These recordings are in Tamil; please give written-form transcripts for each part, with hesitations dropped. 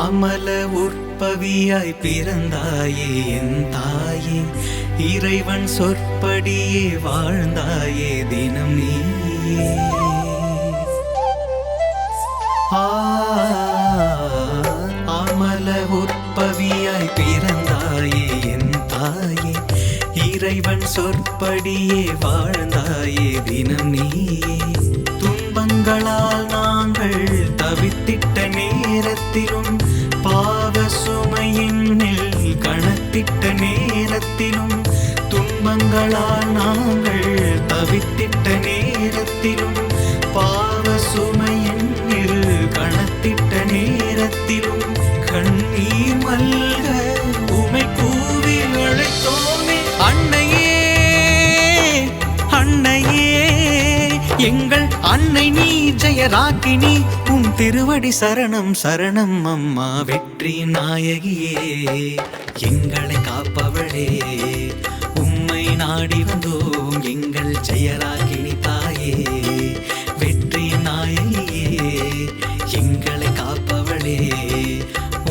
அமல உற்பவியாய் பிறந்தாயே என் தாயே, இறைவன் சொற்படியே வாழ்ந்தாயே தினம் நீயே. அமல உற்பவியாய் பிறந்தாயே என் தாயே, இறைவன் சொற்படியே வாழ்ந்தாயே தினம் நீயே. துன்பங்களால் நாங்கள் தவித்திட்ட நேரத்திலும், பாவ சுமையினில் கணத்திட்ட நேரத்திலும், துன்பங்களால் நாங்கள் தவித்திட்ட நேரத்திலும், பாவ சுமையினில் கணத்திட்ட நேரத்திலும், கண்ணீர் மல்க உமை கூவி அழைத்தோமே. அன்னையே அன்னையே எங்கள் அன்னை நீ ஜெயராக்கினி, உன் திருவடி சரணம் சரணம் அம்மா வெற்றி நாயகியே. எங்களை காப்பவளே உம்மை நாடி வந்தோம், எங்கள் ஜெயராக்கினி தாயே வெற்றி நாயகியே. எங்களை காப்பவளே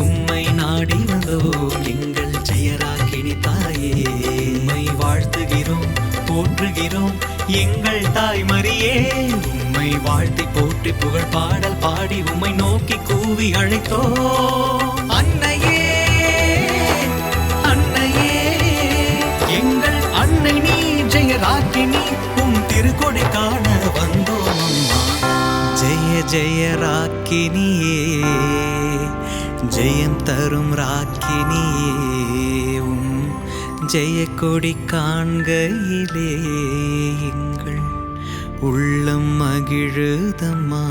உம்மை நாடி வந்தோம், எங்கள் ஜெயராக்கினி தாயே. உம்மை வாழ்த்துகிறோம் போற்றுகிறோம் எங்கள் தாய் மரியே, உம்மை வாழ்த்தி போற்றி புகழ் பாடல் பாடி உம்மை நோக்கி கூவி அழைத்தோ. அன்னையே அன்னையே எங்கள் அன்னை நீ ஜெயராக்கினி, உன் திருக்கொடை காண வந்தோம் அம்மா. ஜெய ஜெய ராக்கினியே, ஜெயம் தரும் ராக்கினியே, உன் ஜெய கொடி காண்கையிலே எங்கள் உள்ளம் மகிழுதம்மா.